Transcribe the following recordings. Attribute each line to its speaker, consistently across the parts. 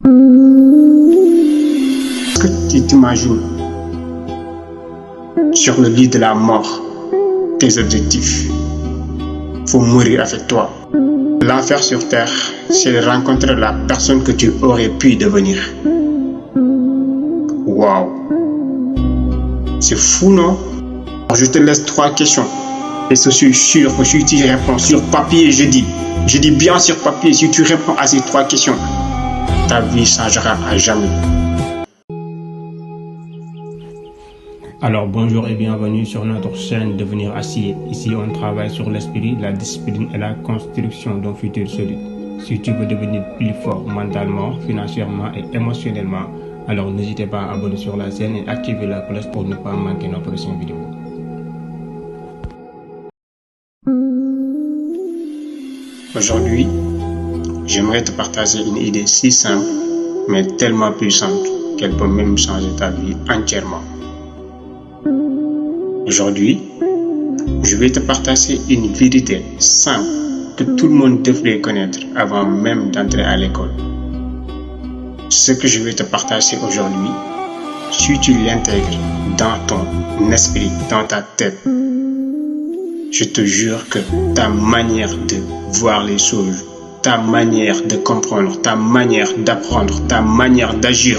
Speaker 1: Est-ce que tu t'imagines sur le lit de la mort tes objectifs? Faut mourir avec toi. L'enfer sur terre, c'est rencontrer la personne que tu aurais pu devenir. Waouh! C'est fou, non? Alors, je te laisse 3 questions. Et je suis sûr que si tu réponds sur papier, je dis bien sur papier, si tu réponds à ces 3 questions, ta vie changera à jamais.
Speaker 2: Alors bonjour et bienvenue sur notre chaîne Devenir Acier. Ici on travaille sur l'esprit, la discipline et la construction d'un futur solide. Si tu veux devenir plus fort mentalement, financièrement et émotionnellement, alors n'hésitez pas à abonner sur la chaîne et activer la cloche pour ne pas manquer nos prochaines vidéos.
Speaker 1: Aujourd'hui, j'aimerais te partager une idée si simple, mais tellement puissante qu'elle peut même changer ta vie entièrement. Aujourd'hui, je vais te partager une vérité simple que tout le monde devrait connaître avant même d'entrer à l'école. Ce que je vais te partager aujourd'hui, si tu l'intègres dans ton esprit, dans ta tête, je te jure que ta manière de voir les choses, ta manière de comprendre, ta manière d'apprendre, ta manière d'agir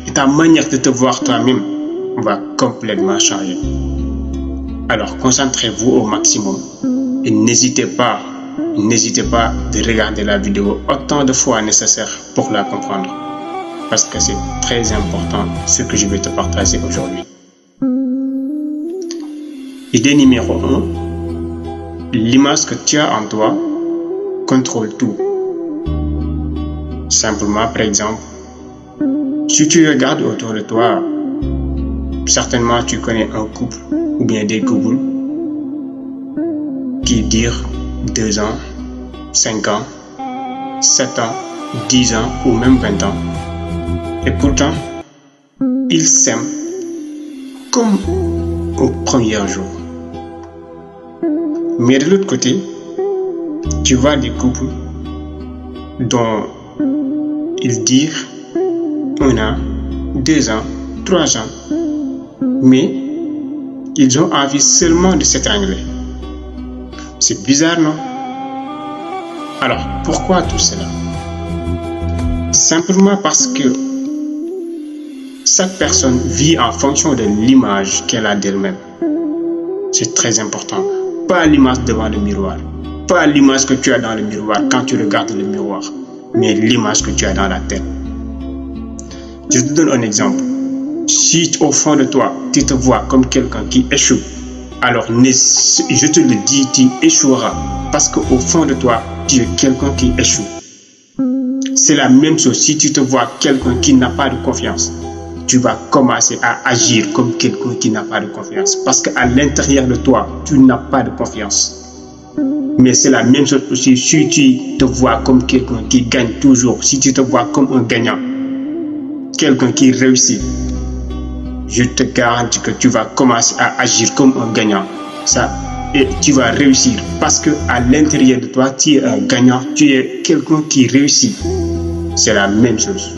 Speaker 1: et ta manière de te voir toi-même va complètement changer. Alors concentrez-vous au maximum et n'hésitez pas de regarder la vidéo autant de fois nécessaire pour la comprendre. Parce que c'est très important ce que je vais te partager aujourd'hui. Idée numéro 1. L'image que tu as en toi contrôle tout. Simplement, par exemple, si tu regardes autour de toi, certainement tu connais un couple ou bien des couples qui durent 2 ans, 5 ans, 7 ans, 10 ans ou même 20 ans. Et pourtant, ils s'aiment comme au premier jour. Mais de l'autre côté, tu vois des couples dont ils durent 1 an, 2 ans, 3 ans, mais ils ont envie seulement de s'étrangler. C'est bizarre, non? Alors, pourquoi tout cela? Simplement parce que chaque personne vit en fonction de l'image qu'elle a d'elle-même. C'est très important. Pas l'image devant le miroir. Pas l'image que tu as dans le miroir quand tu regardes le miroir. Mais l'image que tu as dans la tête. Je te donne un exemple. Si au fond de toi, tu te vois comme quelqu'un qui échoue, alors je te le dis, tu échoueras. Parce qu'au fond de toi, tu es quelqu'un qui échoue. C'est la même chose si tu te vois quelqu'un qui n'a pas de confiance. Tu vas commencer à agir comme quelqu'un qui n'a pas de confiance. Parce qu'à l'intérieur de toi, tu n'as pas de confiance. Mais c'est la même chose aussi si tu te vois comme quelqu'un qui gagne toujours. Si tu te vois comme un gagnant, quelqu'un qui réussit, je te garantis que tu vas commencer à agir comme un gagnant. Et tu vas réussir parce qu'à l'intérieur de toi, tu es un gagnant. Tu es quelqu'un qui réussit. C'est la même chose.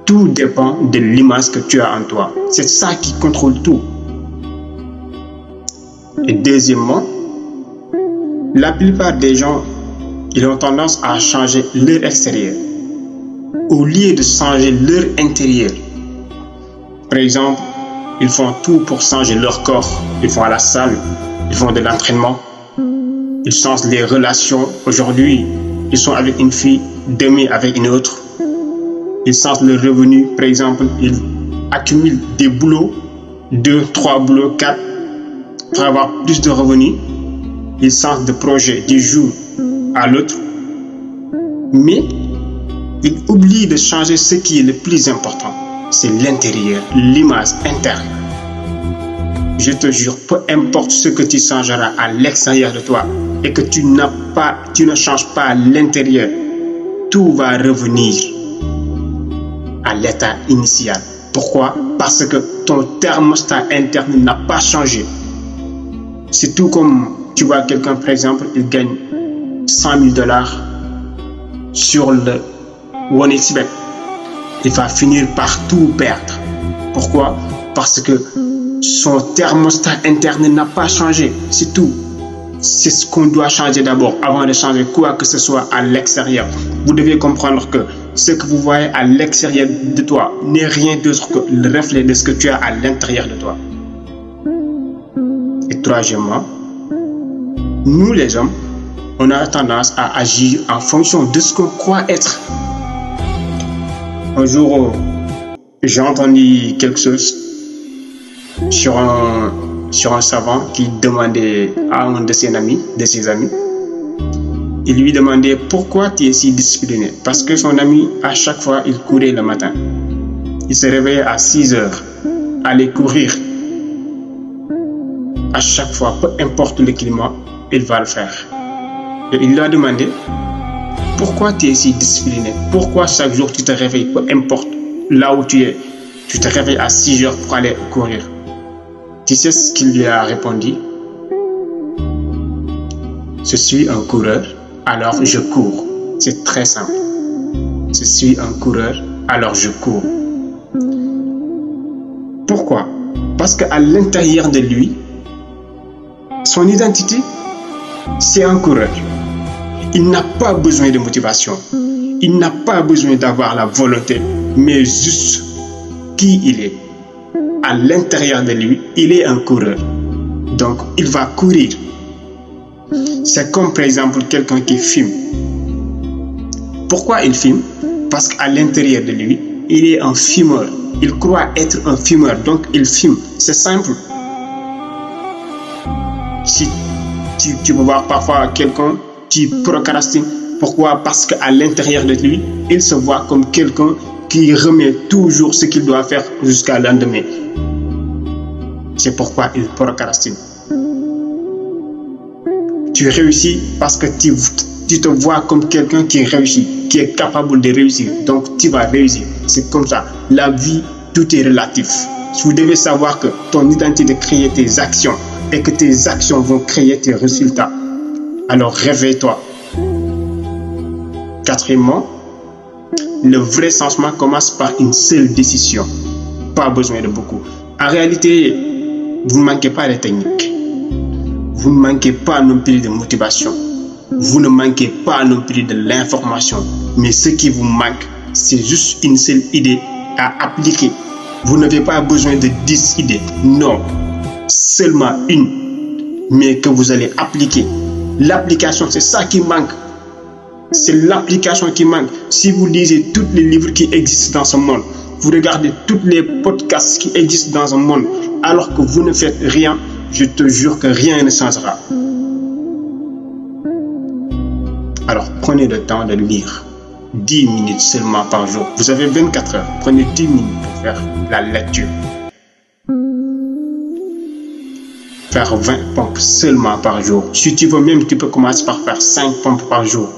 Speaker 1: Tout dépend de l'image que tu as en toi. C'est ça qui contrôle tout. Et deuxièmement, la plupart des gens, ils ont tendance à changer leur extérieur au lieu de changer leur intérieur. Par exemple, ils font tout pour changer leur corps. Ils vont à la salle, ils font de l'entraînement, ils changent les relations. Aujourd'hui, ils sont avec une fille, demain avec une autre. Ils changent leurs revenus. Par exemple, ils accumulent des boulots, 2, 3 boulots, 4, pour avoir plus de revenus. Ils changent de projet du jour à l'autre. Mais ils oublient de changer ce qui est le plus important. C'est l'intérieur, l'image interne. Je te jure, peu importe ce que tu changeras à l'extérieur de toi et que tu ne changes pas à l'intérieur, tout va revenir à l'état initial. Pourquoi? Parce que ton thermostat interne n'a pas changé. C'est tout comme tu vois quelqu'un, par exemple, il gagne $100 000 sur le OneXBet. il va finir par tout perdre. Pourquoi? Parce que son thermostat interne n'a pas changé, c'est tout. C'est ce qu'on doit changer d'abord avant de changer quoi que ce soit à l'extérieur. Vous devez comprendre que ce que vous voyez à l'extérieur de toi n'est rien d'autre que le reflet de ce que tu as à l'intérieur de toi. Et troisièmement, nous les hommes, on a tendance à agir en fonction de ce qu'on croit être. Un jour, j'ai entendu quelque chose sur un savant qui demandait à un de ses amis, il lui demandait pourquoi tu es si discipliné. Parce que son ami, à chaque fois, il courait le matin. Il se réveillait à 6 heures, allait courir. À chaque fois, peu importe le climat, il va le faire. Et il lui a demandé pourquoi tu es si discipliné. Pourquoi chaque jour tu te réveilles, peu importe là où tu es, tu te réveilles à 6 heures pour aller courir. Tu sais ce qu'il lui a répondu? Je suis un coureur, alors je cours. C'est très simple. Je suis un coureur, alors je cours. Pourquoi? Parce qu'à l'intérieur de lui, son identité, c'est un coureur. Il n'a pas besoin de motivation. Il n'a pas besoin d'avoir la volonté, mais juste qui il est. À l'intérieur de lui, il est un coureur. Donc, il va courir. C'est comme par exemple quelqu'un qui fume. Pourquoi il fume? Parce qu'à l'intérieur de lui, il est un fumeur. Il croit être un fumeur, donc il fume. C'est simple. Si tu peux voir parfois quelqu'un qui procrastine. Pourquoi? Parce qu'à l'intérieur de lui, il se voit comme quelqu'un qui remet toujours ce qu'il doit faire jusqu'à le lendemain. C'est pourquoi il procrastine. Tu réussis parce que tu te vois comme quelqu'un qui réussit, qui est capable de réussir. Donc tu vas réussir. C'est comme ça. La vie, tout est relatif. Vous devez savoir que ton identité crée tes actions et que tes actions vont créer tes résultats. Alors réveille-toi. Quatrièmement, le vrai changement commence par une seule décision. Pas besoin de beaucoup. En réalité, vous ne manquez pas de technique. Vous ne manquez pas non plus de motivation. Vous ne manquez pas non plus de l'information. Mais ce qui vous manque, c'est juste une seule idée à appliquer. Vous n'avez pas besoin de 10 idées. Non. Seulement une. Mais que vous allez appliquer. L'application, c'est ça qui manque. C'est l'application qui manque. Si vous lisez tous les livres qui existent dans ce monde, vous regardez tous les podcasts qui existent dans ce monde, alors que vous ne faites rien, je te jure que rien ne changera. Alors prenez le temps de lire. 10 minutes seulement par jour. Vous avez 24 heures. Prenez 10 minutes pour faire la lecture. Faire 20 pompes seulement par jour. Si tu veux même, tu peux commencer par faire 5 pompes par jour.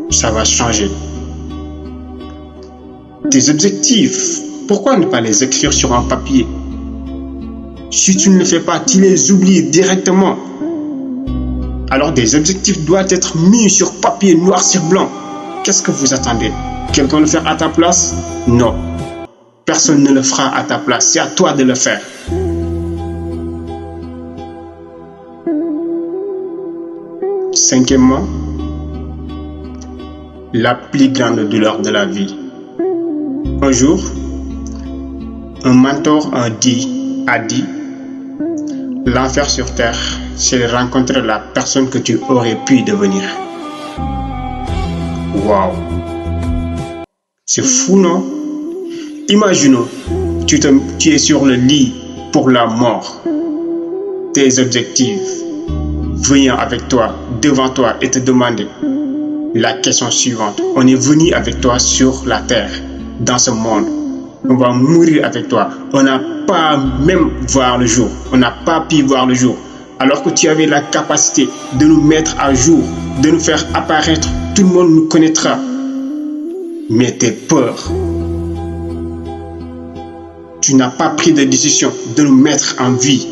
Speaker 1: Ça va changer. Tes objectifs, pourquoi ne pas les écrire sur un papier? Si tu ne le fais pas, tu les oublies directement. Alors des objectifs doivent être mis sur papier noir sur blanc. Qu'est-ce que vous attendez? Quelqu'un le fait à ta place? Non. Personne ne le fera à ta place. C'est à toi de le faire. Cinquièmement, la plus grande douleur de la vie. Un jour, un mentor a dit, l'enfer sur terre, c'est de rencontrer la personne que tu aurais pu devenir. Waouh! C'est fou, non? Imaginons, tu es sur le lit pour la mort. Tes objectifs venant avec toi, devant toi et te demander la question suivante. On est venu avec toi sur la terre, dans ce monde. On va mourir avec toi. On n'a pas même voir le jour. On n'a pas pu voir le jour. Alors que tu avais la capacité de nous mettre à jour, de nous faire apparaître. Tout le monde nous connaîtra. Mais tes peurs. Tu n'as pas pris de décision de nous mettre en vie.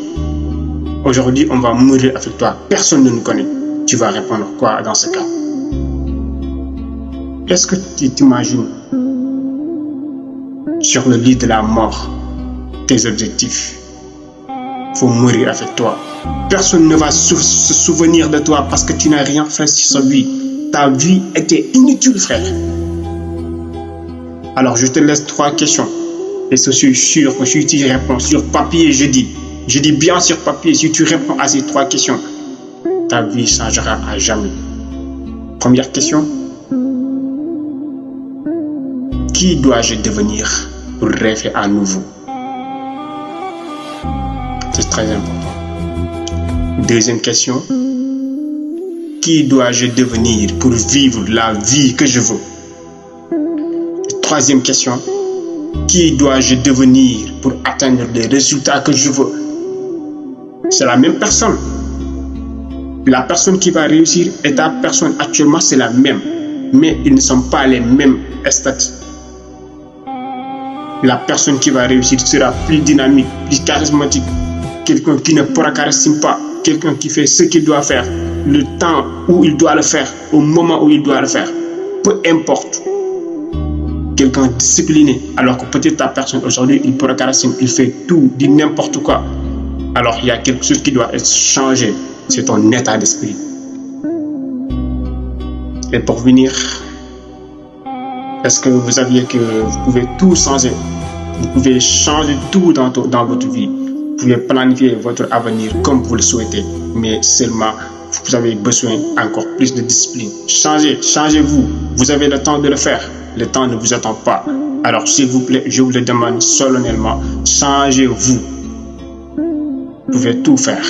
Speaker 1: Aujourd'hui, on va mourir avec toi. Personne ne nous connaît. Tu vas répondre quoi dans ce cas? Est-ce que tu t'imagines sur le lit de la mort tes objectifs. Faut mourir avec toi. Personne ne va se souvenir de toi parce que tu n'as rien fait sur sa vie. Ta vie était inutile, frère. Alors je te laisse 3 questions. Et je suis sûr que si tu réponds sur papier, je dis bien sur papier, si tu réponds à ces 3 questions, ta vie changera à jamais. Première question. Qui dois-je devenir pour rêver à nouveau? C'est très important. Deuxième question. Qui dois-je devenir pour vivre la vie que je veux? Troisième question. Qui dois-je devenir pour atteindre les résultats que je veux? C'est la même personne. La personne qui va réussir et ta personne actuellement, c'est la même. Mais ils ne sont pas les mêmes statuts. La personne qui va réussir sera plus dynamique, plus charismatique. Quelqu'un qui ne procrastine pas. Quelqu'un qui fait ce qu'il doit faire. Le temps où il doit le faire. Au moment où il doit le faire. Peu importe. Quelqu'un discipliné. Alors que peut-être ta personne aujourd'hui, il procrastine. Il fait tout, dit n'importe quoi. Alors il y a quelque chose qui doit être changé. C'est ton état d'esprit. Et pour finir, est-ce que vous saviez que vous pouvez tout changer? Vous pouvez changer tout dans votre vie. Vous pouvez planifier votre avenir comme vous le souhaitez. Mais seulement, vous avez besoin encore plus de discipline. Changez-vous. Vous avez le temps de le faire. Le temps ne vous attend pas. Alors s'il vous plaît, je vous le demande solennellement, changez-vous. Vous pouvez tout faire.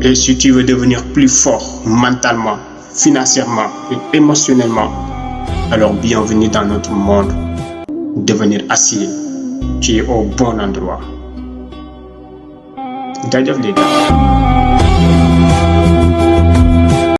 Speaker 1: Et si tu veux devenir plus fort mentalement, financièrement et émotionnellement, alors bienvenue dans notre monde. Devenir acier. Tu es au bon endroit. Jaajëf les gars.